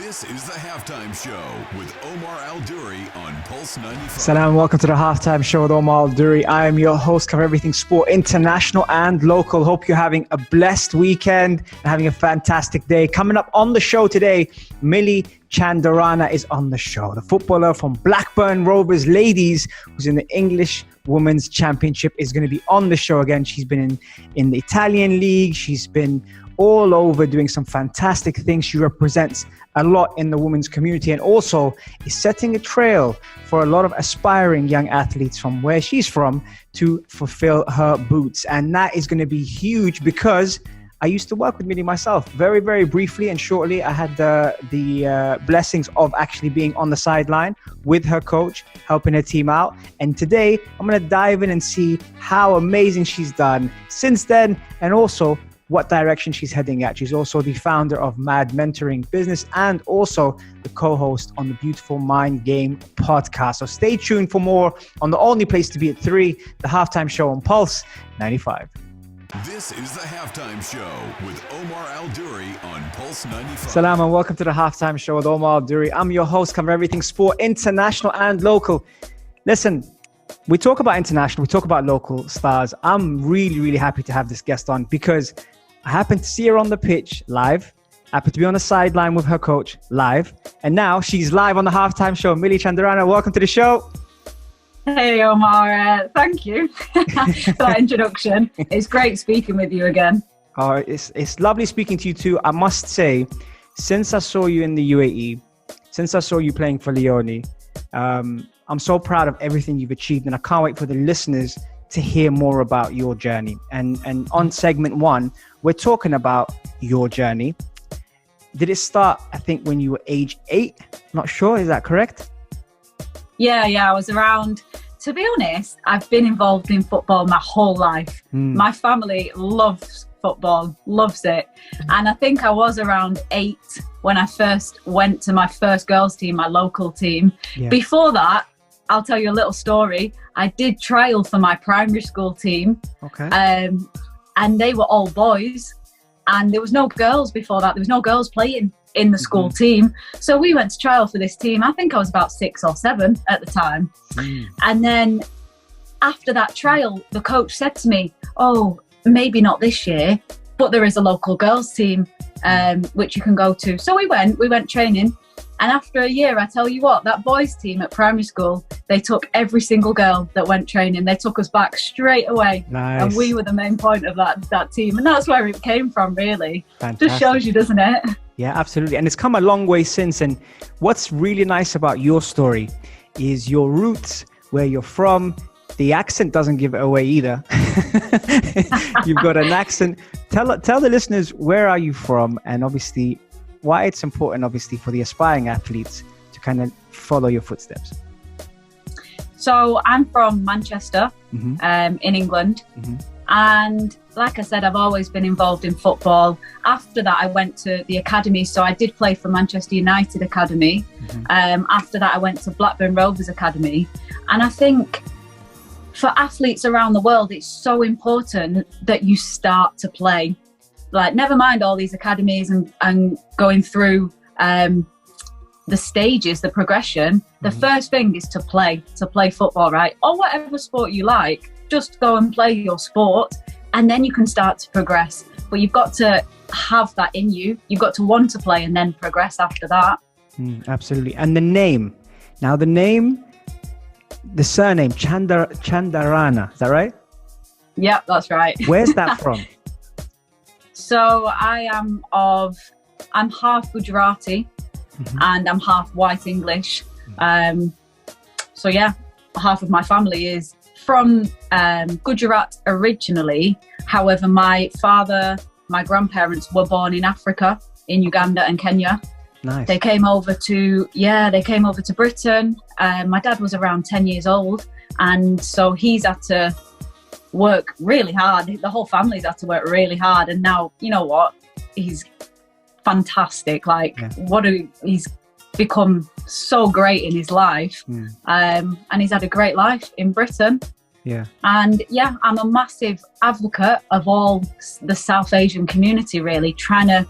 This is the Halftime Show with Omar Al-Duri on Pulse 95. Salam, welcome to the Halftime Show with Omar Al-Duri. I am your host, cover everything sport, international and local. Hope you're having a blessed weekend and having a fantastic day. Coming up on the show today, Millie Chandarana is on the show. The footballer from Blackburn Rovers ladies, who's in the English Women's Championship, is going to be on the show again. She's been in the Italian league. She's been all over doing some fantastic things. She represents a lot in the women's community and also is setting a trail for a lot of aspiring young athletes from where she's from to fulfill her boots. And that is going to be huge because I used to work with Millie myself very, very briefly and shortly. I had the blessings of actually being on the sideline with her coach, helping her team out. And today I'm going to dive in and see how amazing she's done since then and also what direction she's heading at. She's also the founder of Mad Mentoring Business and also the co-host on the Beautiful Mind Game podcast. So stay tuned for more on the only place to be at 3, the Halftime Show on Pulse 95. This is the Halftime Show with Omar Al-Duri on Pulse 95. Salam and welcome to the Halftime Show with Omar Al-Duri. I'm your host, cover everything sport, international and local. Listen, we talk about international, we talk about local stars. I'm really, really happy to have this guest on because I happened to see her on the pitch live, happened to be on the sideline with her coach live, and now she's live on the Halftime Show. Millie Chandarana, welcome to the show. Hey Omar, thank you for that introduction. It's great speaking with you again. Oh, it's lovely speaking to you too. I must say, since I saw you in the UAE, since I saw you playing for Leone, I'm so proud of everything you've achieved, and I can't wait for the listeners to hear more about your journey. And on segment 1, we're talking about your journey. Did it start, I think, when you were age 8? Not sure. Is that correct? Yeah. I was around, to be honest, I've been involved in football my whole life. My family loves football, loves it. And I think I was around 8 when I first went to my first girls team, my local team. Yeah. Before that, I'll tell you a little story. I did trial for my primary school team. Okay. And they were all boys. And there was no girls before that. There was no girls playing in the school team. So we went to trial for this team. I think I was about 6 or 7 at the time. And then after that trial, the coach said to me, oh, maybe not this year, but there is a local girls team which you can go to. So we went training. And after a year, I tell you what, that boys team at primary school, they took every single girl that went training. They took us back straight away. Nice. And we were the main point of that team. And that's where it came from, really. Fantastic. Just shows you, doesn't it? Yeah, absolutely. And it's come a long way since. And what's really nice about your story is your roots, where you're from. The accent doesn't give it away either. You've got an accent. Tell the listeners, where are you from? And obviously, why it's important, obviously, for the aspiring athletes to kind of follow your footsteps. So I'm from Manchester, in England. And like I said, I've always been involved in football. After that, I went to the academy. So I did play for Manchester United Academy. After that, I went to Blackburn Rovers Academy. And I think for athletes around the world, it's so important that you start to play. Like, never mind all these academies and going through the stages, the progression. The first thing is to play football, right? Or whatever sport you like, just go and play your sport and then you can start to progress. But you've got to have that in you. You've got to want to play and then progress after that. Absolutely. And the name. Now the surname, Chandarana, is that right? Yeah, that's right. Where's that from? So I'm half Gujarati and I'm half white English. So yeah, half of my family is from Gujarat originally. However, my grandparents were born in Africa, in Uganda and Kenya. Nice. They came over to Britain. My dad was around 10 years old. And so he's had to work really hard. The whole family's had to work really hard. And now, you know what? He's fantastic. He's become so great in his life. And he's had a great life in Britain. Yeah. And yeah, I'm a massive advocate of all the South Asian community, really, trying to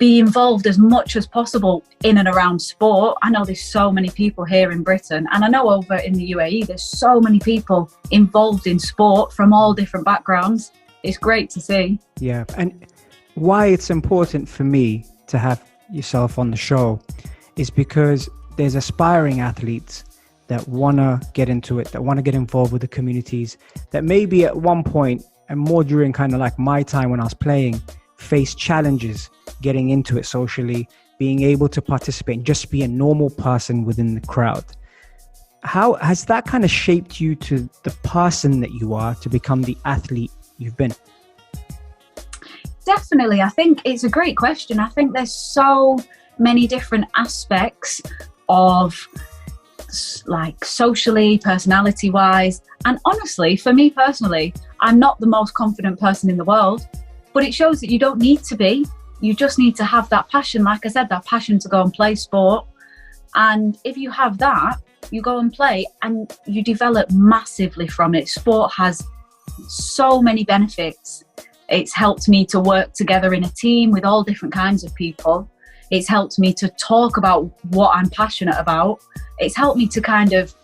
be involved as much as possible in and around sport. I know there's so many people here in Britain, and I know over in the UAE, there's so many people involved in sport from all different backgrounds. It's great to see. Yeah. And why it's important for me to have yourself on the show is because there's aspiring athletes that want to get into it, that want to get involved with the communities, that maybe at one point, and more during kind of like my time when I was playing, face challenges getting into it socially, being able to participate and just be a normal person within the crowd. How has that kind of shaped you to the person that you are to become the athlete you've been? Definitely. I think it's a great question. I think there's so many different aspects of like socially, personality wise. And honestly, for me personally, I'm not the most confident person in the world, but it shows that you don't need to be. You just need to have that passion. Like I said, that passion to go and play sport. And if you have that, you go and play and you develop massively from it. Sport has so many benefits. It's helped me to work together in a team with all different kinds of people. It's helped me to talk about what I'm passionate about. It's helped me to kind of,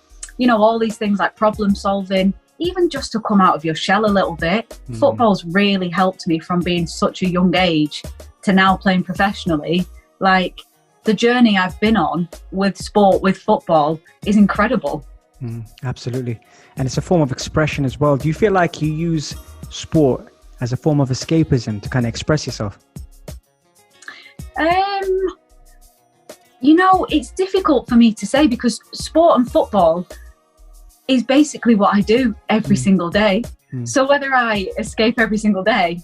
all these things like problem solving, even just to come out of your shell a little bit. Football's really helped me from being such a young age to now playing professionally. Like the journey I've been on with sport, with football is incredible. Absolutely. And it's a form of expression as well. Do you feel like you use sport as a form of escapism to kind of express yourself? It's difficult for me to say because sport and football is basically what I do every single day. So whether I escape every single day,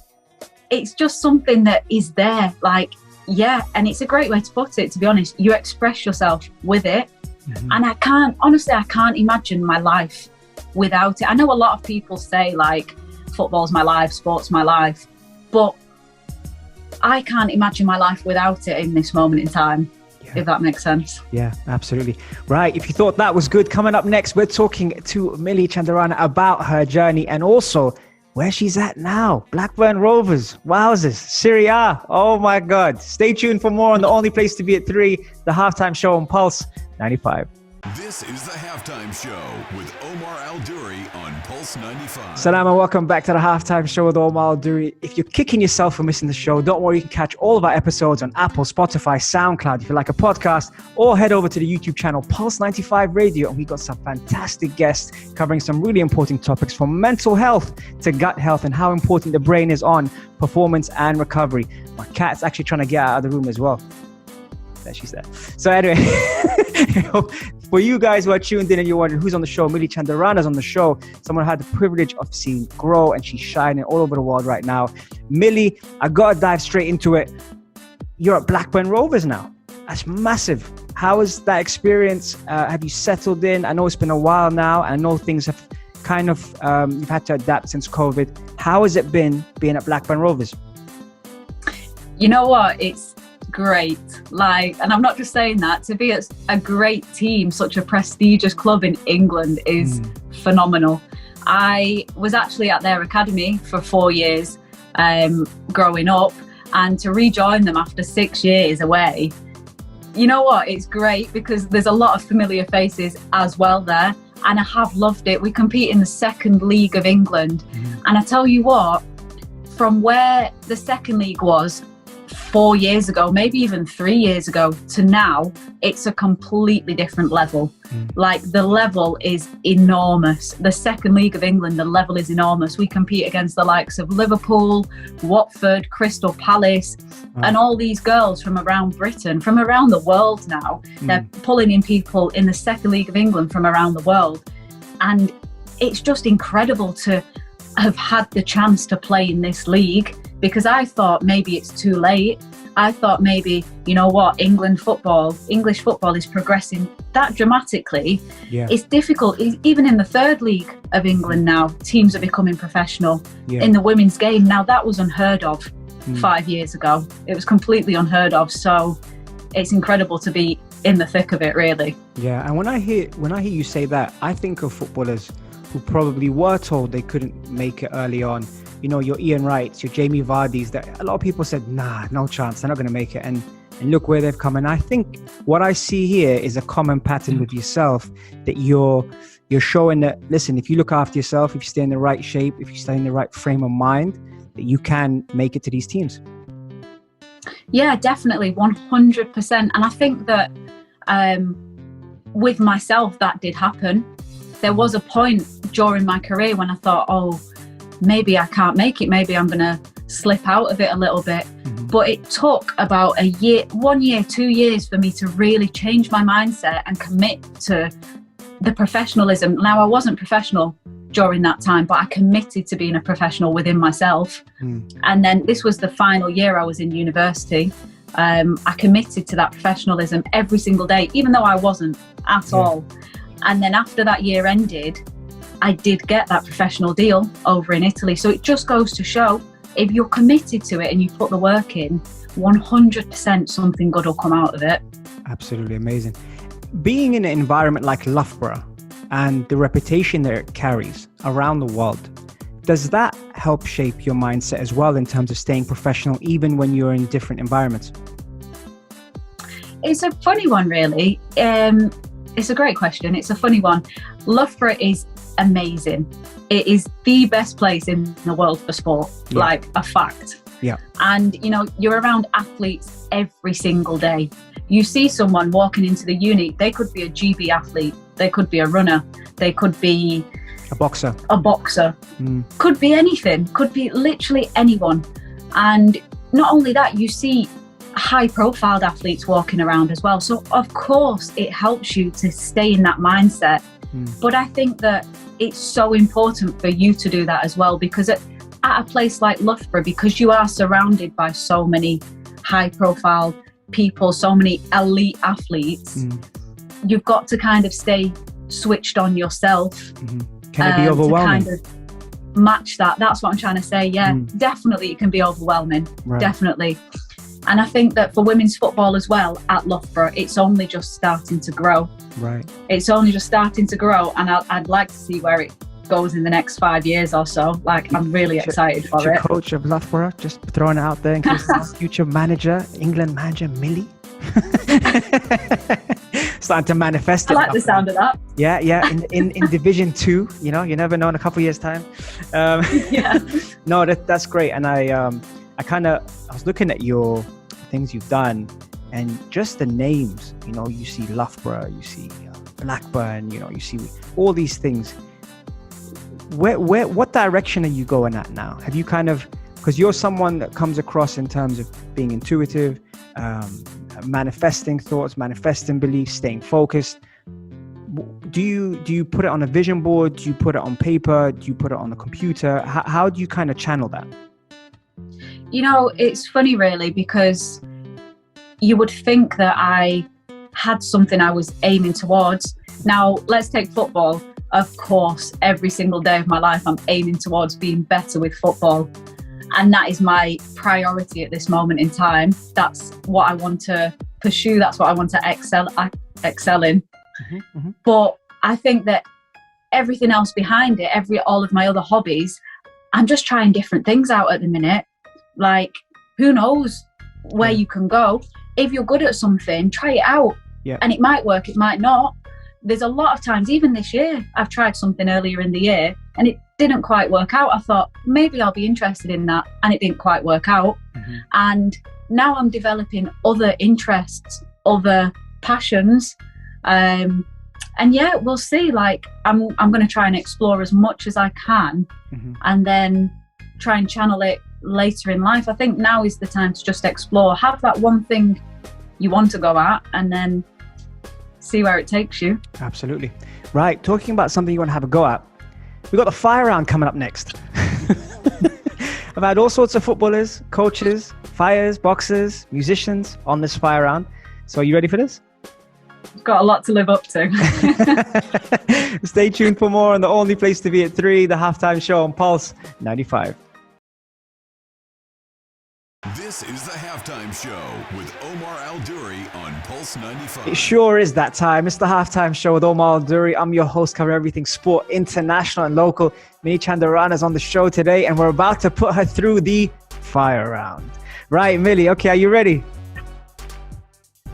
it's just something that is there. And it's a great way to put it, to be honest. You express yourself with it. And I can't imagine my life without it. I know a lot of people say like, football's my life, sport's my life, but I can't imagine my life without it in this moment in time, if that makes sense. Yeah, absolutely. Right. If you thought that was good, coming up next, we're talking to Millie Chandarana about her journey and also where she's at now. Blackburn Rovers, wowzers, Serie A. Oh my God. Stay tuned for more on the only place to be at 3, the halftime show on Pulse 95. This is the Halftime Show with Omar Al-Duri on Pulse 95. Salam and welcome back to the Halftime Show with Omar Al-Duri. If you're kicking yourself for missing the show, don't worry, you can catch all of our episodes on Apple, Spotify, SoundCloud if you like a podcast, or head over to the YouTube channel Pulse 95 Radio, and we got some fantastic guests covering some really important topics from mental health to gut health and how important the brain is on performance and recovery. My cat's actually trying to get out of the room as well. There she's there. So anyway, for you guys who are tuned in and you're wondering who's on the show, Millie Chandarana is on the show. Someone I had the privilege of seeing grow, and she's shining all over the world right now. Millie, I gotta dive straight into it. You're at Blackburn Rovers now. That's massive. How was that experience? Have you settled in? I know it's been a while now. I know things have kind of, you've had to adapt since COVID. How has it been being at Blackburn Rovers? You know what? It's great. And I'm not just saying that, to be at a great team, such a prestigious club in England is phenomenal. I was actually at their academy for 4 years growing up, and to rejoin them after 6 years away, you know what, it's great because there's a lot of familiar faces as well there, and I have loved it. We compete in the second league of England, and I tell you what, from where the second league was 4 years ago, maybe even 3 years ago, to now, it's a completely different level. The level is enormous. The second league of England, the level is enormous. We compete against the likes of Liverpool, Watford, Crystal Palace, and all these girls from around Britain, from around the world now. They're pulling in people in the second league of England from around the world. And it's just incredible to have had the chance to play in this league, because I thought maybe it's too late. I thought maybe, you know what, English football is progressing that dramatically. It's difficult. Even in the third league of England now, teams are becoming professional in the women's game. Now that was unheard of 5 years ago. It was completely unheard of. So it's incredible to be in the thick of it, really. Yeah, and when I hear you say that, I think of footballers who probably were told they couldn't make it early on, your Ian Wrights, your Jamie Vardy's, that a lot of people said, nah, no chance, they're not going to make it. And look where they've come. And I think what I see here is a common pattern with yourself, that you're showing that, listen, if you look after yourself, if you stay in the right shape, if you stay in the right frame of mind, that you can make it to these teams. Yeah, definitely, 100%. And I think that with myself, that did happen. There was a point during my career when I thought, oh, maybe I can't make it. Maybe I'm going to slip out of it a little bit. But it took about 1 year, 2 years for me to really change my mindset and commit to the professionalism. Now, I wasn't professional during that time, but I committed to being a professional within myself. And then this was the final year I was in university. I committed to that professionalism every single day, even though I wasn't at all. And then after that year ended, I did get that professional deal over in Italy. So it just goes to show, if you're committed to it and you put the work in, 100% something good will come out of it. Absolutely amazing. Being in an environment like Loughborough and the reputation that it carries around the world, does that help shape your mindset as well in terms of staying professional, even when you're in different environments? It's a funny one, really. It's a great question. It's a funny one. Loughborough is amazing. It is the best place in the world for sport, like a fact. Yeah. And, you're around athletes every single day. You see someone walking into the uni, they could be a GB athlete, they could be a runner, they could be a boxer. Could be anything, could be literally anyone. And not only that, you see high profile athletes walking around as well. So of course it helps you to stay in that mindset. But I think that it's so important for you to do that as well, because at a place like Loughborough, because you are surrounded by so many high profile people, so many elite athletes, you've got to kind of stay switched on yourself. Can it be overwhelming? To kind of match that. That's what I'm trying to say. Yeah, definitely it can be overwhelming. Right. Definitely. And I think that for women's football as well at Loughborough, it's only just starting to grow. Right. It's only just starting to grow, and I'd like to see where it goes in the next 5 years or so. Like, I'm really excited for it. Coach of Loughborough, just throwing it out there in case future manager, England manager Millie. Starting to manifest it. I like the sound of that. Yeah. In Division 2, you never know in a couple of years' time. No, that's great. And I was looking at your things you've done, and just the names. You see Loughborough, you see Blackburn. You see all these things. What direction are you going at now? Have you because you're someone that comes across in terms of being intuitive, manifesting thoughts, manifesting beliefs, staying focused. Do you put it on a vision board? Do you put it on paper? Do you put it on the computer? How do you kind of channel that? It's funny really, because you would think that I had something I was aiming towards. Now, let's take football. Of course, every single day of my life, I'm aiming towards being better with football. And that is my priority at this moment in time. That's what I want to pursue. That's what I want to excel in. But I think that everything else behind it, all of my other hobbies, I'm just trying different things out at the minute. Like, who knows where you can go? If you're good at something, try it out. Yeah. And it might work, it might not. There's a lot of times, even this year, I've tried something earlier in the year and it didn't quite work out. I thought maybe I'll be interested in that, and it didn't quite work out. And now I'm developing other interests, other passions. And yeah, we'll see. Like, I'm going to try and explore as much as I can, and then try and channel it later in life. I think now is the time to just explore, have that one thing you want to go at, and then see where it takes you. Absolutely. Right. Talking about something you want to have a go at, we've got the fire round coming up next. I've had all sorts of footballers, coaches, fires, boxers, musicians on this fire round. So are you ready for this? I've got a lot to live up to. Stay tuned for more on the only place to be at 3, the halftime show on Pulse 95. This is the Halftime Show with Omar Al-Duri on Pulse 95. It sure is that time. It's the Halftime Show with Omar Al-Duri. I'm your host, covering everything sport, international and local. Millie Chandarana is on the show today, and we're about to put her through the fire round. Right, Millie, okay, are you ready?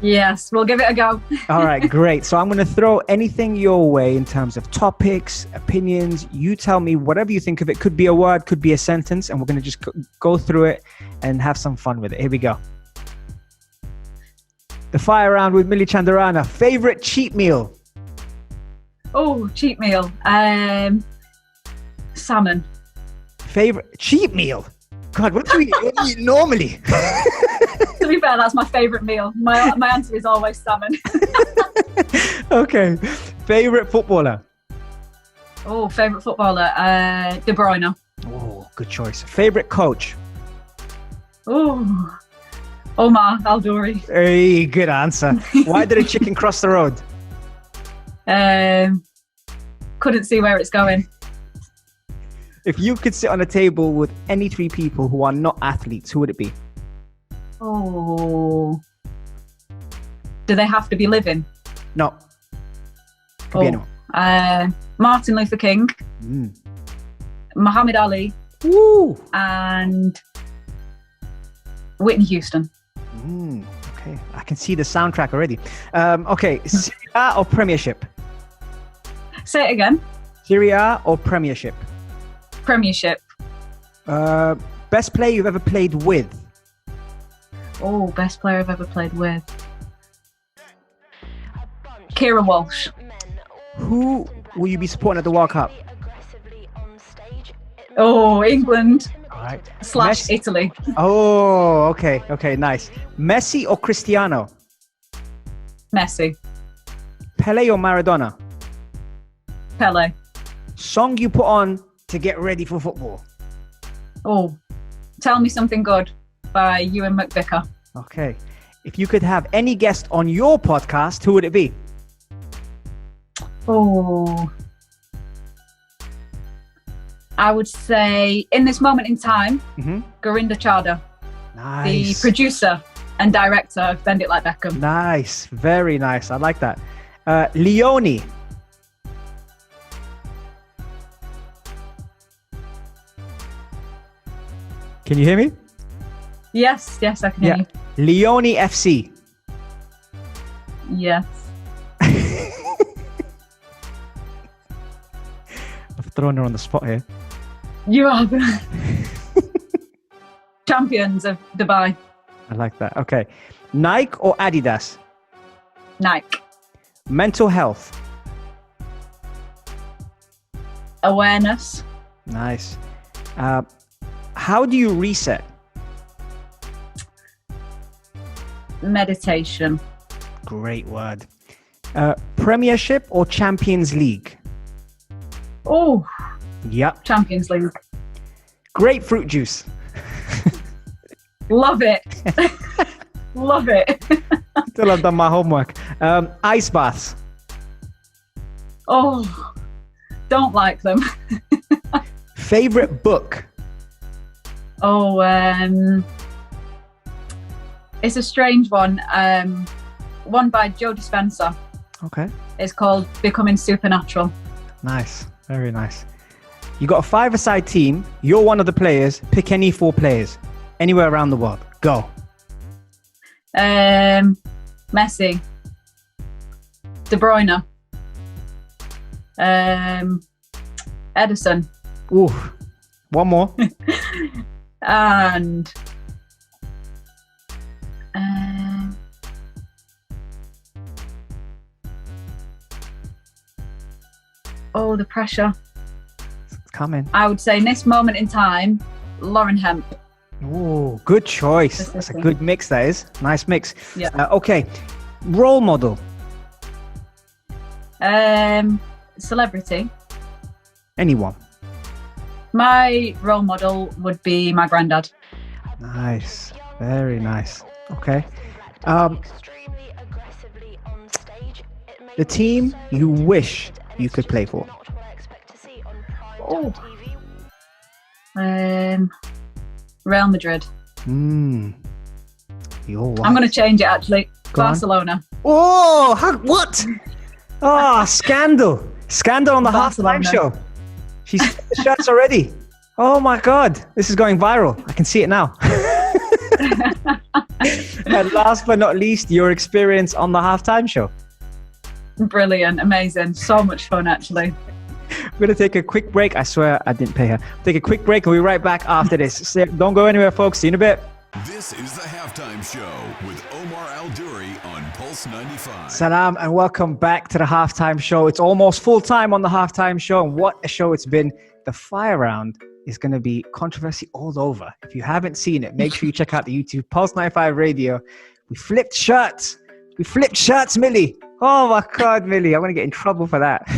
Yes, we'll give it a go. All right, great. So I'm going to throw anything your way in terms of topics, opinions. You tell me whatever you think of it. Could be a word, could be a sentence, and we're going to just go through it and have some fun with it. Here we go. The fire round with Millie Chandarana. Favorite cheat meal? Oh, cheat meal. Salmon. Favorite cheat meal? God, what do you eat normally? To be fair, that's my favourite meal. My answer is always salmon. Okay. Favorite footballer? Oh, favourite footballer? De Bruyne. Oh, good choice. Favorite coach? Oh, Omar Al-Duri. Hey, good answer. Why did a chicken cross the road? Couldn't see where it's going. If you could sit on a table with any three people who are not athletes, who would it be? Oh. Do they have to be living? No. Could be anyone. Martin Luther King. Muhammad Ali. Woo! And Whitney Houston. Okay, I can see the soundtrack already. Okay, Serie A or Premiership? Say it again. Serie A or Premiership? Premiership. Best player you've ever played with? Oh, best player I've ever played with. Kira Walsh. Who will you be supporting at the World Cup? Oh, England. All right. / Italy. Oh, okay, nice. Messi or Cristiano? Messi. Pele or Maradona? Pele. Song you put on to get ready for football? Oh, Tell Me Something Good by Ewan McVicker. Okay. If you could have any guest on your podcast, who would it be? Oh, I would say, in this moment in time, Gurinder Chadha, the producer and director of Bend It Like Beckham. Nice. Very nice. I like that. Leone. Can you hear me? Yes, I can hear you. Leone FC. Yes. I've thrown her on the spot here. You are the champions of Dubai. I like that. Okay. Nike or Adidas? Nike. Mental health. Awareness. Nice. How do you reset? Meditation. Great word. Premiership or Champions League? Oh, Yep. Champions League. Grapefruit juice. Love it. Love it. Still have done my homework. Ice baths. Oh, don't like them. Favorite book? Oh, it's a strange one. One by Joe Dispenza. Okay. It's called Becoming Supernatural. Nice. Very nice. You got a five-a-side team. You're one of the players. Pick any four players. Anywhere around the world. Go. Messi. De Bruyne. Edison. Ooh. One more. And oh, the pressure. It's coming. I would say in this moment in time, Lauren Hemp. Ooh, good choice. That's a good mix, that is. Nice mix. Yeah. Okay. Role model. Celebrity. Anyone. My role model would be my granddad. Nice. Very nice. Okay. The team you wish you could play for. Oh. Real Madrid. You're white. I'm going to change it actually. Go on. Barcelona. Oh, what? Oh, scandal. Scandal on the halftime show. She's got the shirts already. Oh my God. This is going viral. I can see it now. And last but not least, your experience on the halftime show. Brilliant. Amazing. So much fun, actually. We're going to take a quick break. I swear I didn't pay her. Take a quick break and we'll be right back after this. So don't go anywhere, folks. See you in a bit. This is the Halftime Show with Omar Al-Duri on Pulse 95. Salam and welcome back to the halftime show. It's almost full time on the halftime show. And what a show it's been. The fire round is going to be controversy all over. If you haven't seen it, make sure you check out the YouTube Pulse 95 Radio. We flipped shirts. We flipped shirts, Millie. Oh my God, Millie. I'm going to get in trouble for that.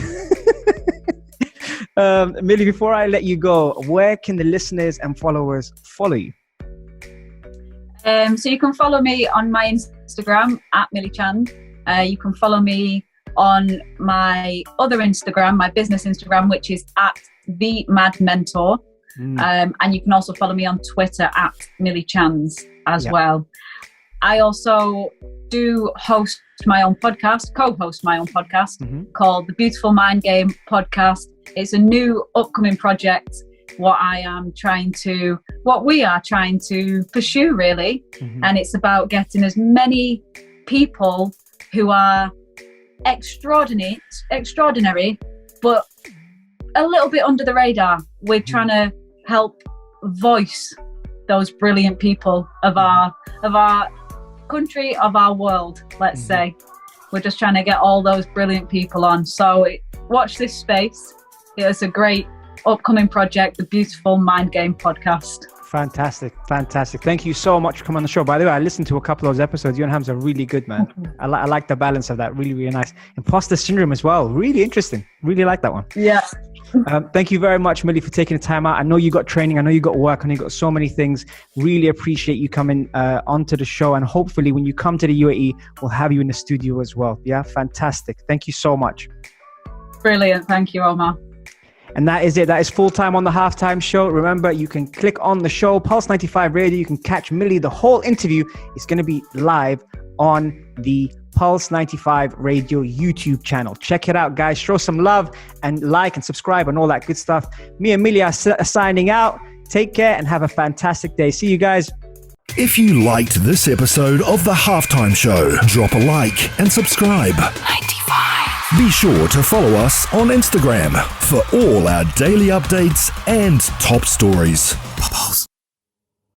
Millie, before I let you go, where can the listeners and followers follow you? So you can follow me on my Instagram at Millie Chand. You can follow me on my other Instagram, my business Instagram, which is at The Mad Mentor. And you can also follow me on Twitter at Millie Chands as well. I also do host my own podcast, co-host my own podcast called The Beautiful Mind Game Podcast. It's a new upcoming project, what we are trying to pursue really. And it's about getting as many people who are extraordinary, but a little bit under the radar. We're trying to help voice those brilliant people of our country, of our world, let's say. We're just trying to get all those brilliant people on. So watch this space. It's a great upcoming project, the Beautiful Mind Game Podcast. Fantastic. Thank you so much for coming on the show. By the way, I listened to a couple of those episodes. You and Hamza are really good, man. I like the balance of that. Really, really nice. Imposter syndrome as well. Really interesting. Really like that one. Yeah. Thank you very much, Millie, for taking the time out. I know you got training. I know you got work. I know you got so many things. Really appreciate you coming onto the show. And hopefully when you come to the UAE, we'll have you in the studio as well. Yeah, fantastic. Thank you so much. Brilliant. Thank you, Omar. And that is it. That is full time on the halftime show. Remember, you can click on the show, Pulse 95 Radio. You can catch Millie. The whole interview is going to be live on the Pulse 95 Radio YouTube channel. Check it out, guys. Show some love and like and subscribe and all that good stuff. Me and Millie are signing out. Take care and have a fantastic day. See you guys. If you liked this episode of The Halftime Show, drop a like and subscribe. 95. Be sure to follow us on Instagram for all our daily updates and top stories.